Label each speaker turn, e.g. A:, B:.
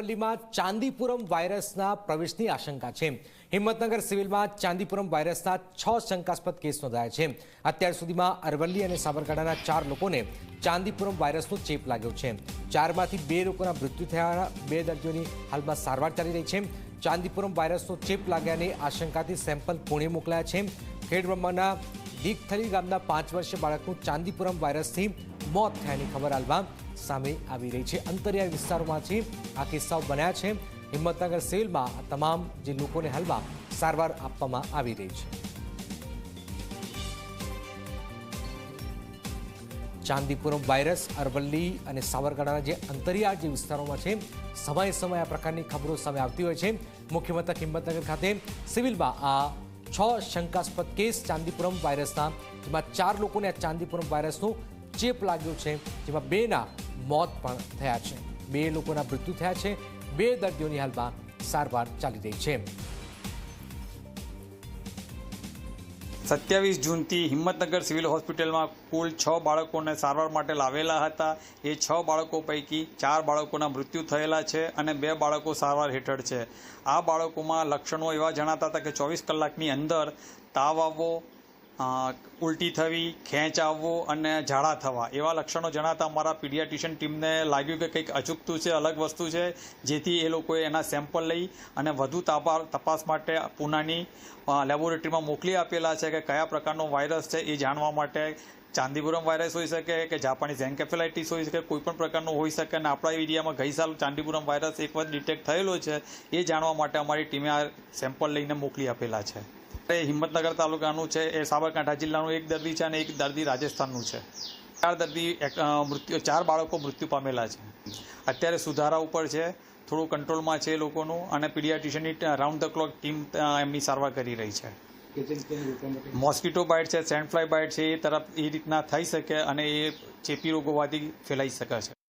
A: અરવલ્લીમાં ચાંદીપુરમ વાયરસના પ્રવેશની આશંકા છે। હિંમતનગર સિવિલમાં ચાંદીપુરમ વાયરસના 6 શંકાસ્પદ કેસ નોંધાયા છે। અત્યાર સુધીમાં અરવલ્લી અને સાબરકાંઠાના 4 લોકોને ચાંદીપુરમ વાયરસનો ચેપ લાગ્યો છે। 4માંથી 2 લોકોના મૃત્યુ થયા, 2 દર્દીઓની હાલમાં સારવાર ચાલી રહી છે। ચાંદીપુરમ વાયરસનો ચેપ લાગ્યાની આશંકાથી સેમ્પલ પુણે મોકલાયા છે। ખેડબ્રહ્માના દીકથલી ગામના 5 વર્ષીય બાળકનું ચાંદીપુરમ વાયરસથી મોત થયાની ખબર હાલમાં સામે આવી રહી છે। અંતરિયાળ વિસ્તારોમાંથી આ કિસ્સાઓ બન્યા છે। હિંમતનગર સિવિલમાં આ તમામ જે લોકોને હાલમાં સારવાર આપવામાં આવી રહી છે। ચાંદીપુરમ વાયરસ અરવલ્લી અને સાબરકાંઠાના જે અંતરિયાળ જે વિસ્તારોમાં છે, સમયે આ પ્રકારની ખબરો સામે આવતી હોય છે। મુખ્ય મથક હિંમતનગર ખાતે સિવિલમાં આ 6 શંકાસ્પદ કેસ ચાંદીપુરમ વાયરસના, જેમાં 4 લોકોને આ ચાંદીપુરમ વાયરસનો ચેપ લાગ્યો છે, જેમાં 2ના મોત પણ થયા છે। 2 લોકોના મૃત્યુ થયા છે, 2 દર્દીઓની હાલમાં સારવાર ચાલી રહી છે।
B: 27 જૂનથી હિંમતનગર સિવિલ હોસ્પિટલમાં કુલ 6 બાળકોને સારવાર માટે લાવેલા હતા। એ 6 બાળકો પૈકી 4 બાળકોના મૃત્યુ થયેલા છે અને 2 બાળકો સારવાર હેઠળ છે। આ બાળકોમાં લક્ષણો એવા જણાતા હતા કે 24 કલાકની અંદર તાવ આવવો, ઉલટી થવી, ખેંચ આવવો અને ઝાડા થવા એવા લક્ષણો જણાતા અમારા પીડિયાટ્રિશિયન ટીમને લાગ્યું કે કંઈક અચૂકતું છે, અલગ વસ્તુ છે, જેથી એ લોકોએ એના સેમ્પલ લઈ અને વધુ તપાસ માટે પૂનાની લેબોરેટરીમાં મોકલી આપેલા છે કે કયા પ્રકારનો વાયરસ છે એ જાણવા માટે। ચાંદીપુરમ વાયરસ હોઈ શકે કે જાપાનીઝ એન્કેફેલાઇટિસ હોઈ શકે, કોઈ પણ પ્રકારનો હોઈ શકે અને આપણા એરિયામાં ગઈ સાલ ચાંદીપુરમ વાયરસ એક વખત ડિટેક્ટ થયેલો છે એ જાણવા માટે અમારી ટીમે આ સેમ્પલ લઈને મોકલી આપેલા છે। હિંમતનગર તાલુકાનું છે, એ સાબરકાંઠા જિલ્લાનું 1 દર્દી છે અને 1 દર્દી રાજસ્થાનનું છે। 4 બાળકો મૃત્યુ પામેલા છે। અત્યારે સુધારા ઉપર છે, થોડું કંટ્રોલમાં છે લોકોનું અને પીડિયાટ્રિશિયનની રાઉન્ડ ધ ક્લોક ટીમ એમની સારવાર કરી રહી છે। મોસ્કીટો બાઇટ છે, સેન્ડ ફ્લાય બાઇટ છે, એ રીતના થઈ શકે અને એ ચેપી રોગોમાંથી ફેલાઈ શકે છે।